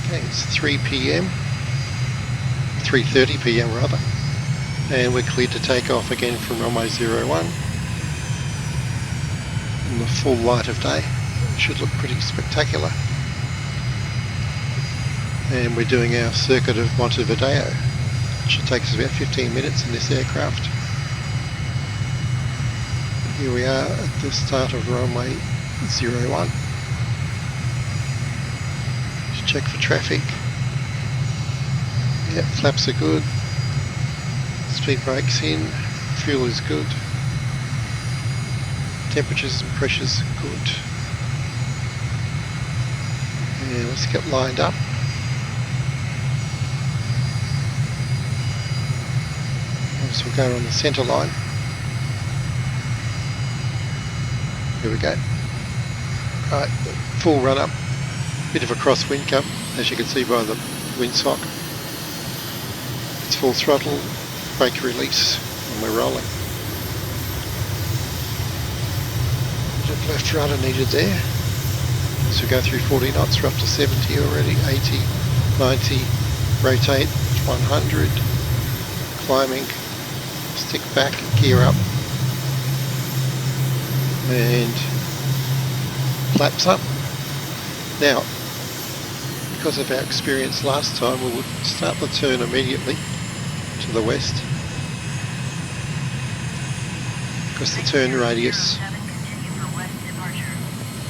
Okay, it's 3 p.m, 3:30 p.m. rather, and we're cleared to take off again from runway 01 in the full light of day. It should look pretty spectacular. And we're doing our circuit of Montevideo. It should take us about 15 minutes in this aircraft. Here we are at the start of runway 01. Just check for traffic. Yep, flaps are good. Speed brake's in. Fuel is good. Temperatures and pressures good. And let's get lined up. So we'll go on the centre line. Here we go. Right, full run up. Bit of a crosswind come, as you can see by the windsock. It's full throttle, brake release, and we're rolling. Bit of left rudder needed there. So we go through 40 knots, we're up to 70 already, 80, 90, rotate, 100, climbing, stick back, gear up, and flaps up. Now, because of our experience last time, we would start the turn immediately to the west, because the turn radius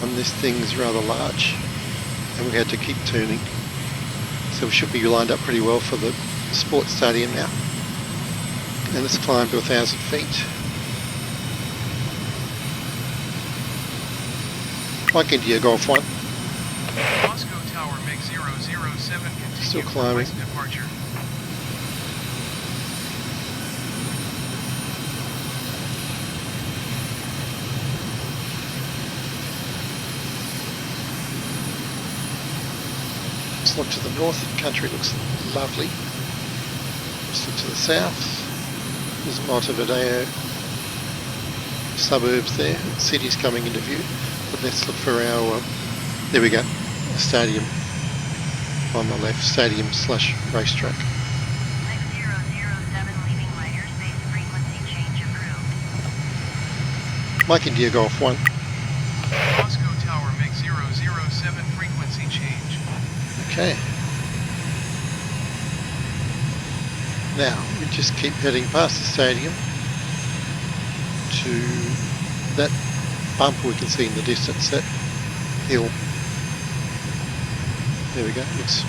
on this thing is rather large, and we had to keep turning. So we should be lined up pretty well for the sports stadium now. And let's climb to 1,000 feet. Mike India Golf 1. Moscow Tower MiG 007 Still climbing. Departure. Let's look to the north. The country looks lovely. Let's look to the south. There's Montevideo suburbs there. The city's coming into view. But let's look for our, there we go, a stadium on the left, stadium / racetrack. MiG 007 leaving lighter space, frequency change approved. Mike India Golf 1. Moscow Tower MiG 007 frequency change. Okay. Now, we just keep heading past the stadium to that bump we can see in the distance, that hill. There we go, looks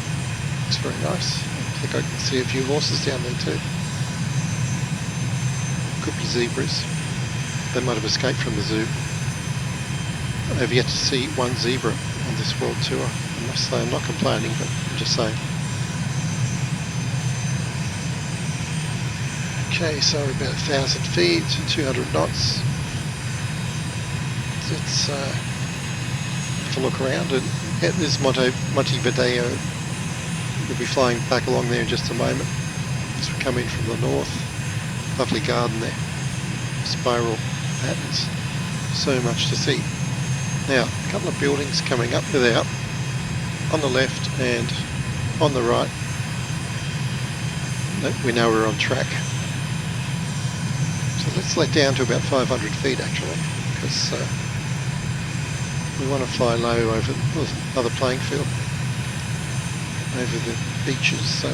very nice. I think I can see a few horses down there too. Could be zebras. They might have escaped from the zoo. I've yet to see one zebra on this world tour. I must say, I'm not complaining, but I'm just saying. Okay, so we're about 1,000 feet, 200 knots. Let's have a look around. And there's Montevideo. We'll be flying back along there in just a moment as we come in from the north. Lovely garden there. Spiral patterns. So much to see. Now, a couple of buildings coming up. There they are. On the left and on the right. We know we're on track. So let's let down to about 500 feet actually, because we want to fly low over another playing field, over the beaches. So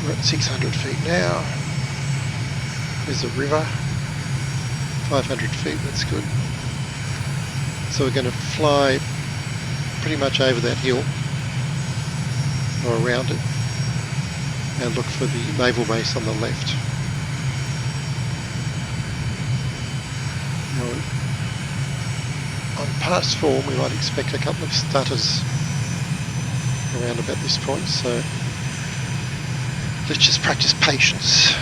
we're at 600 feet now. There's a river, 500 feet, that's good. So we're going to fly pretty much over that hill, or around it, and look for the Naval Base on the left. Now, on past form we might expect a couple of stutters around about this point, so let's just practice patience.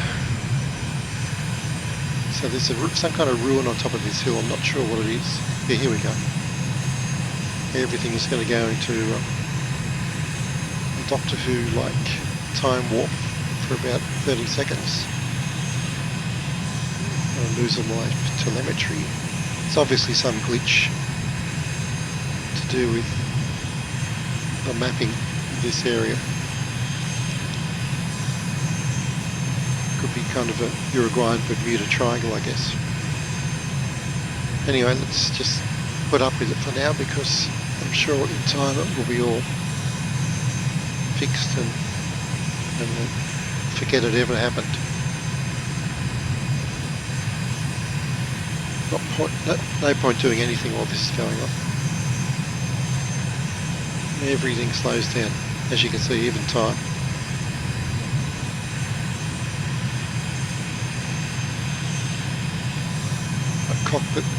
So there's some kind of ruin on top of this hill, I'm not sure what it is. Yeah, here we go. Everything is going to go into a Doctor Who-like time warp for about 30 seconds. I'm losing my telemetry. It's obviously some glitch to do with the mapping this area. Could be kind of a Uruguayan Bermuda Triangle, I guess. Anyway, let's just put up with it for now, because I'm sure in time it will be all fixed and we'll forget it ever happened. No point doing anything while this is going on. Everything slows down, as you can see, even time.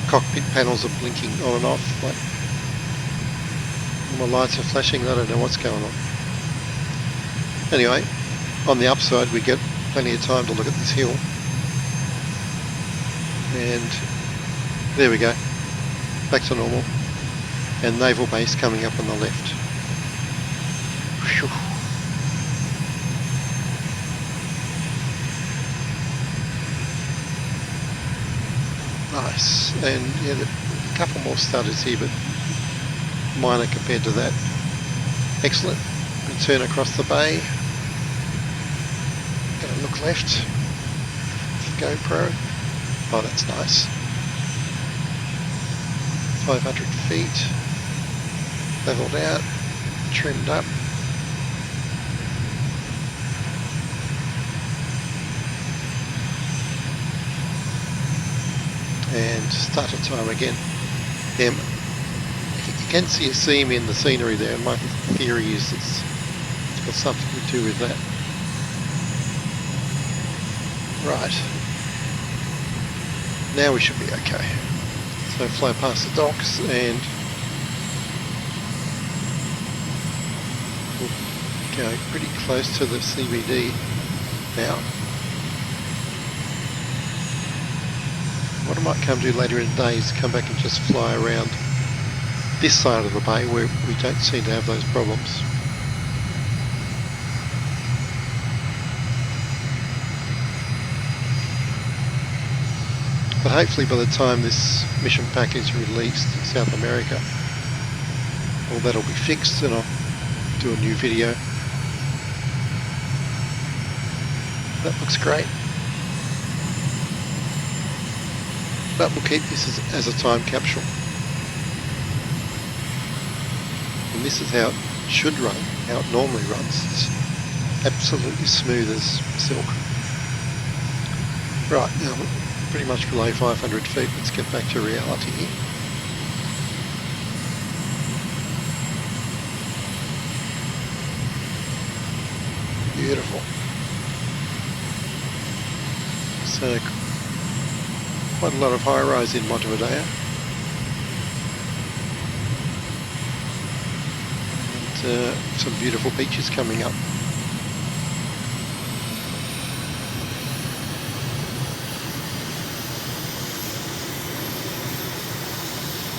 Cockpit panels are blinking on and off. Like, my lights are flashing. I don't know what's going on. Anyway, on the upside, we get plenty of time to look at this hill. And there we go, back to normal. And Naval Base coming up on the left. Whew. Nice, and yeah, a couple more stutters here, but minor compared to that. Excellent. And turn across the bay. Gonna look left. GoPro. Oh, that's nice. 500 feet. Leveled out. Trimmed up. And starter time again. Yeah, you can see a seam in the scenery there, and my theory is it's got something to do with that. Right. Now we should be okay. So fly past the docks and we'll go pretty close to the CBD now. What I might come to later in the day is come back and just fly around this side of the bay where we don't seem to have those problems. But hopefully by the time this mission pack is released in South America, well, that'll be fixed and I'll do a new video. That looks great. But we'll keep this as a time capsule. And this is how it should run, how it normally runs. It's absolutely smooth as silk. Right, now we're pretty much below 500 feet. Let's get back to reality here. Beautiful. So, quite a lot of high-rise in Montevideo. And some beautiful beaches coming up.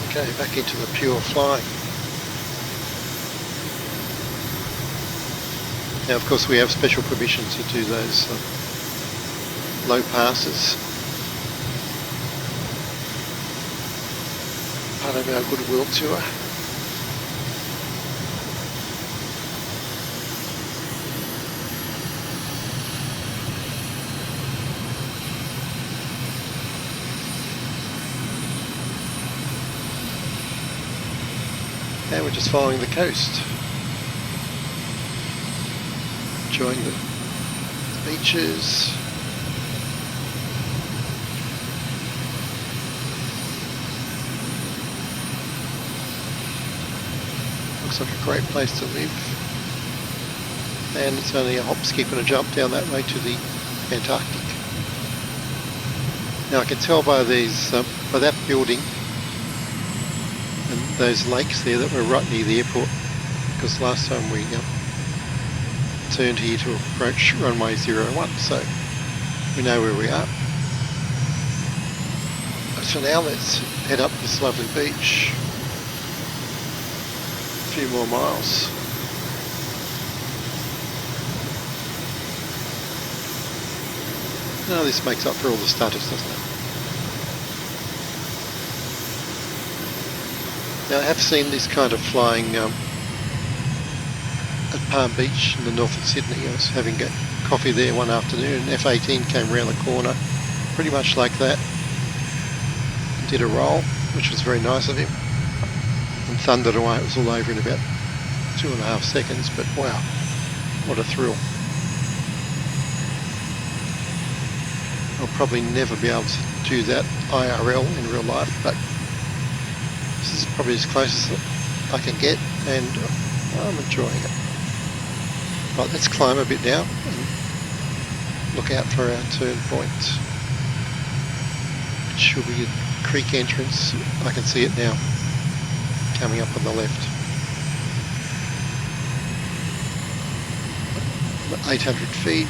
Okay, back into the pure flying. Now, of course, we have special permission to do those low passes. Part of our goodwill tour. Now we're just following the coast. Enjoying the beaches. Looks like a great place to live. And it's only a hop, skip and a jump down that way to the Antarctic. Now I can tell by these, by that building and those lakes there that were right near the airport, because last time we turned here to approach runway 01, so we know where we are. But for now, let's head up this lovely beach. A few more miles. Now this makes up for all the stutters, doesn't it? Now I have seen this kind of flying at Palm Beach in the north of Sydney. I was having a coffee there one afternoon and F-18 came around the corner, pretty much like that. Did a roll, which was very nice of him, and thundered away. It was all over in about 2.5 seconds, but wow, what a thrill. I'll probably never be able to do that IRL in real life, but this is probably as close as I can get, and I'm enjoying it. Right, let's climb a bit now and look out for our turn point. It should be a creek entrance. I can see it now, coming up on the left. 800 feet.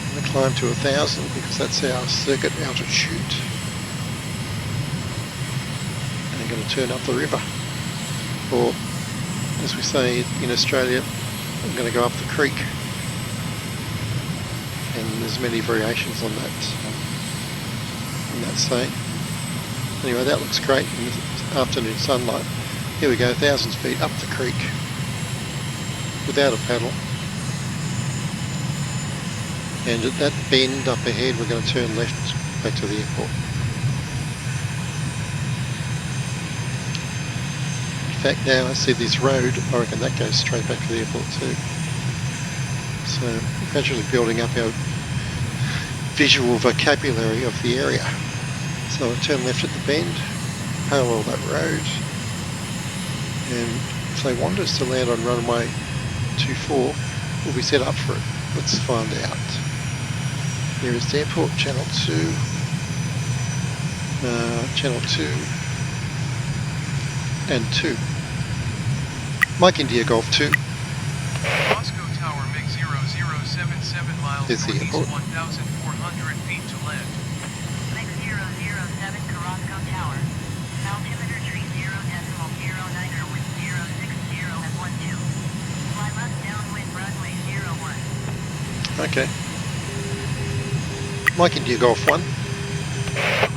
I'm going to climb to 1,000 because that's our circuit altitude. And I'm going to turn up the river. Or, as we say in Australia, I'm going to go up the creek. And there's many variations on that saying. Anyway, that looks great in the afternoon sunlight. Here we go, 1,000 feet up the creek without a paddle. And at that bend up ahead, we're going to turn left back to the airport. In fact, now I see this road, I reckon that goes straight back to the airport too. So, gradually building up our visual vocabulary of the area. So I'll turn left at the bend, parallel that road, and if they want us to land on runway 24, we'll be set up for it. Let's find out. Nearest airport, channel 2, channel 2, and 2. Mike India Golf 2. Moscow Tower MiG 0077 miles Is the northeast, airport. 1,400 feet to land. MiG 007 Carrasco Tower. Altimeter 30.09 wind 060 at 12. Fly left downwind runway 01. Okay. Mike India Golf 1.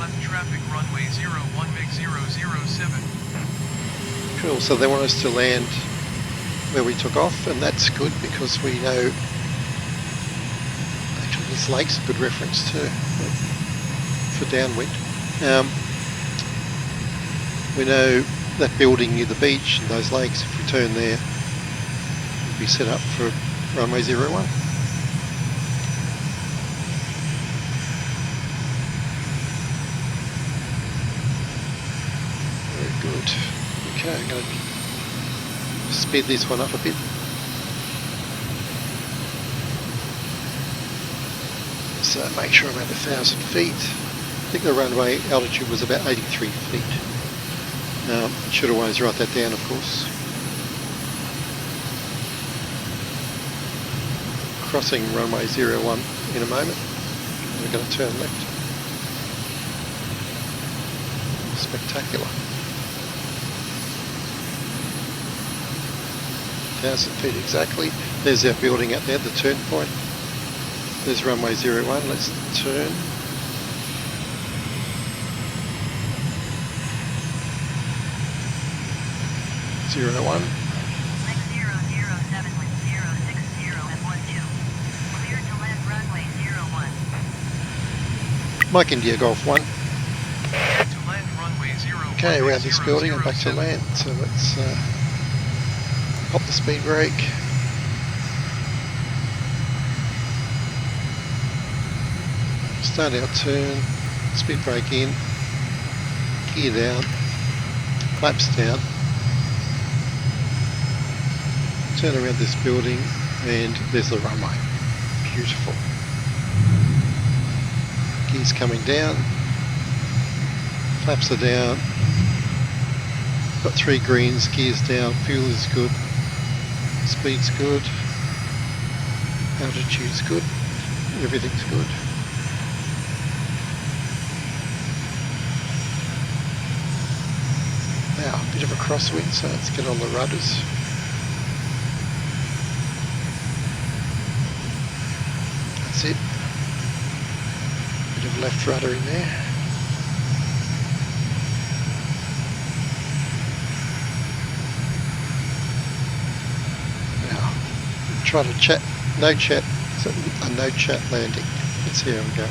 Left traffic runway 01 MiG 007. Cool, so they want us to land where we took off, and that's good because we know, actually this lake's a good reference too for downwind. We know that building near the beach and those lakes, if we turn there, we'll be set up for runway 01. Very good. Okay, I'm going to speed this one up a bit. So make sure I'm at 1,000 feet. I think the runway altitude was about 83 feet. Should always write that down, of course. Crossing runway 01 in a moment. We're going to turn left. Spectacular. 1,000 feet exactly. There's our building out there, the turn point. There's runway 01. Let's turn. MiG 01. 007 wind 060 at 12. Cleared to land runway 01. Mike India Golf 1. Cleared to land runway 01 Okay, MiG around this building and back to 007. land. So let's pop the speed brake. Start our turn, speed brake in, gear down, flaps down, turn around this building, and there's the runway. Beautiful. Gears coming down, flaps are down, got 3 greens, gears down, fuel is good, speed's good, altitude's good, everything's good. Now, a bit of a crosswind, so let's get on the rudders. That's it. Bit of left rudder in there. try to chat, no chat, a no chat landing. Let's see how we go.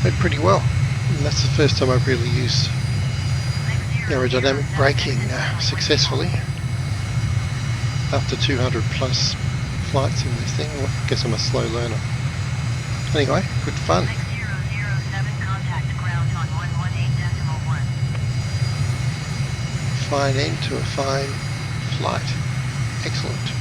Went pretty well, and that's the first time I've really used aerodynamic braking successfully after 200 plus flights in this thing. Well, I guess I'm a slow learner. Anyway, good fun. 6007 contact ground on 118.1. Fine end to a fine flight. Excellent.